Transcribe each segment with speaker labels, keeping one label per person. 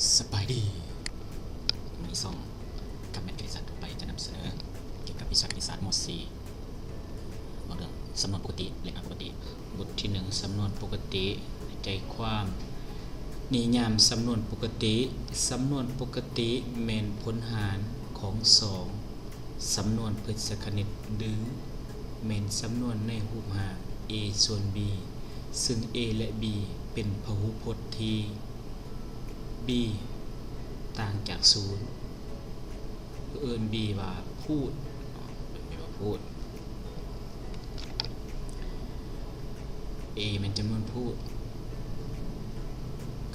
Speaker 1: สบายดีวันนี้ส่งกับแมทคณิตศาสตร์ทั่วไปจะนำเสนอเกี่ยวกับวิชาคณิตศาสตร์ม .4 เรื่องสำนวนปกติและอปกติบทที่1สำนวนปกติใจความนิยามสำนวนปกติสำนวนปกติแม่นผลหารของ2สำนวนพฤกษคณิตหรือแม่นสำนวนในรูปหาร a ส่วน b ซึ่ง a และ b เป็นพหุพจน์ที่ b ต่างจาก0เอิ้น b ว่าพูดa เป็นจำนวนพูด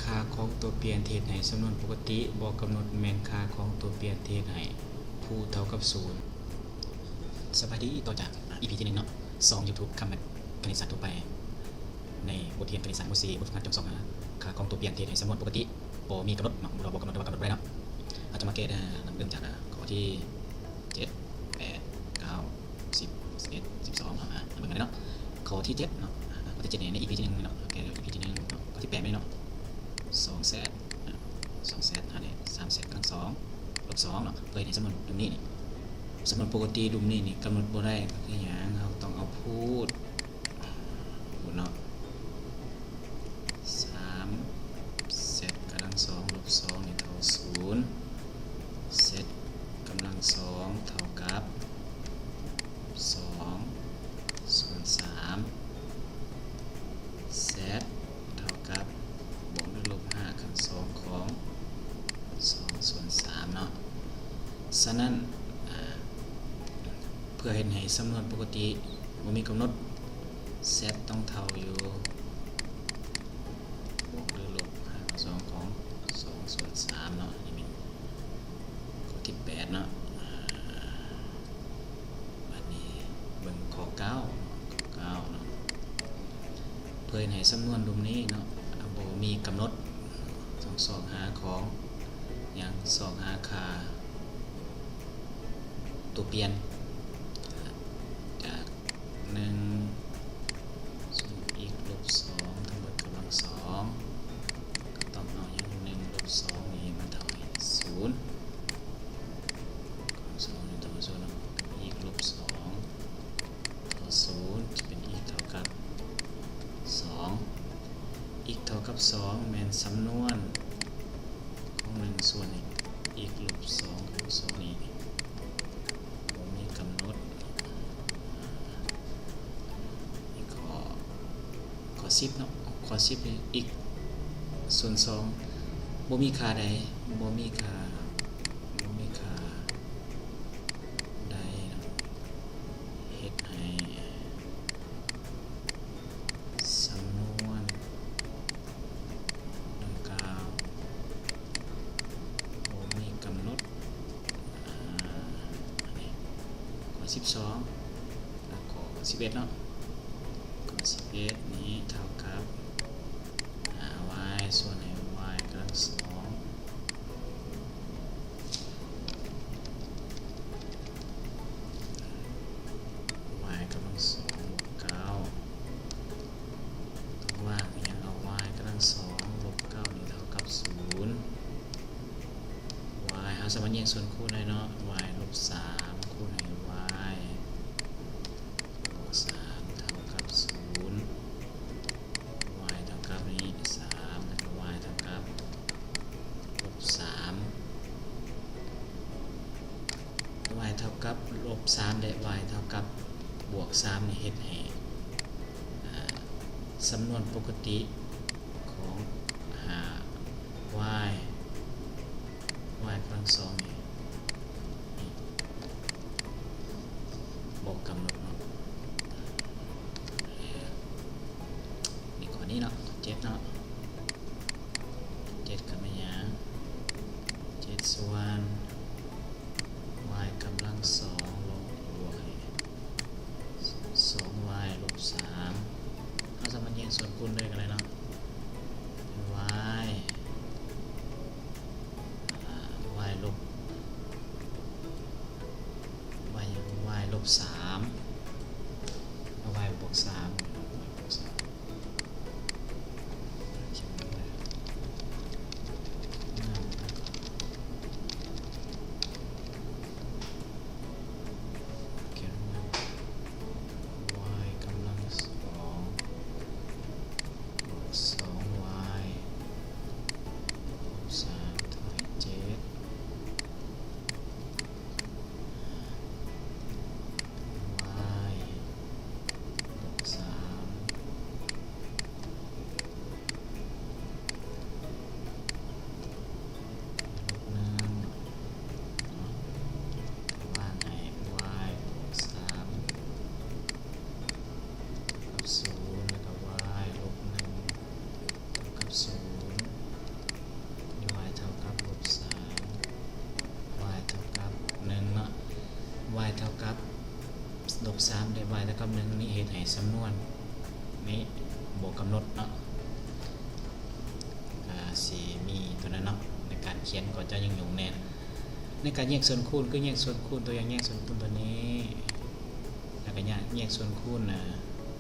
Speaker 1: ค่าของตัวเปลี่ยนเทศให้สำนวนปกติบ่กำหนดแม่นค่าของตัวเปลี่ยนเทศให้พูดเท่ากับ0สวัสดีต่อจาก EP ที่1เนาะ2 YouTube คำคณิตศาสตร์ทั่วไปในบทเรียนคณิตศาสตร์ม .4 บทฝึกหัดจำ2ค่าของตัวเปลี่ยนเทศให้สำนวนปกติบ่มีกำหนดเนาะเราบ่กำหนดแต่ว่ากำหนดได้เนาะอาจจะมาเกตเริ่มจากข้อที่7 8 9 10 11 12เหมือนกันเนาะข้อที่7เนาะข้อที่7เนี่ยใน EP ที่1เนาะแก EP ที่1เนาะข้อที่8ไม่เนาะ2 เศษนี่3 เศษกำลัง2ลบ2เนาะเพื่อให้สำนวนดุมนี้นี่สำนวนปกติดุมนี้นี่กำหนดบ่ได้ก็คือหยังเราต้องเอาพูดเนาะ3 เศษกำลัง2ลบ2นี่เท่า0เศษกำลัง2เท่ากับ2ส่วน3เศษเท่ากับบวกด้วยลบ5คูณ2ของ2ส่วน3เนาะฉะนั้นเพื่อเห็นให้สำนวนปกติบ่มีกำหนดเซตต้องเท่าอยู่บวกด้วยลบ5คูณ2ของ2ส่วน3เนาะนี่เป็นข้อที่8เนาะบัดนี้เบิ่งข้อ9เนาะเพื่อเห็นให้สำนวนดุมนี้เนาะบ่มีกำหนดต้องสอบหาของอย่างสอบหาค่าตัวเปลี่ยนจาก1ส่วนอีกลบ2ทั้งหมดกำลัง2ก็ต้องเอาอย่าง1ลบ2นี้มาเท่ากับ02นี่เท่ากับ0อีกลบ2เท่า0จะเป็นอีกเท่ากับ2อีกเท่ากับ2แม่นสำนวนของ1ส่วนอีกลบ2ของ2นี้บ่มีกำหนดอีกข้อ10เนาะข้อ10นี่อีกส่วน2บ่มีค่าใดบ่มีค่าใดเนาะเฮ็ดให้สำนวนดังกล่าวบ่มีกำหนดข้อ12แล้วก็ข้อ11เนาะข้อ11นี้เท่ากับ y ส่วนใน y กำลัง2y กำลัง2ลบ9ต้องว่างอย่างเอา y กำลัง2ลบ9นี่เท่ากับ0 y หาสมการแยกส่วนคูณได้เนาะ y ลบ3คูณให้ y บวก3เท่ากับ0 y เท่ากับนี้3แล้วก็ y เท่ากับลบ3 y เท่ากับลบ3และ y เท่ากับบวก3นี่เฮ็ดให้สำนวนปกติของy กำลัง2นี่บอกกำหนดเนาะนี่ข้อนี้เนาะ7เนาะ7กับไม่หยัง7ส่วน y กำลัง2ลบบวก2y ลบ3เอาสมการแยกส่วนคูณด้วยกันเลยเนาะy ลบ y ลบ3 y บวก3 สำนวนนี้บวกกำหนดเนาะสีมีตัวนั้นเนาะในการเขียนก็จะยังอยู่แน่ในการแยกส่วนคูณก็แยกส่วนคูณตัวอย่างแยกส่วนคูณตัวนี้แล้วก็แยกส่วนคูณ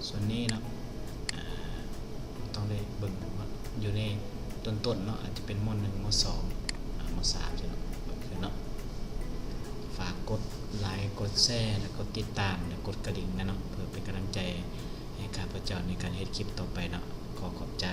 Speaker 1: ส่วนนี้เนาะต้องเลยเบิ่งว่าอยู่ในต้นๆเนาะอาจจะเป็นม.1 ม.2 ม.3ใช่เนาะคือเนาะฝากกดไลค์กดแชร์แล้วกดติดตามแล้วกดกระดิ่งนะเนาะเพื่อเป็นกำลังใจให้ข้าพเจ้าในการเฮ็ดคลิปต่อไปเนาะขอขอบใจ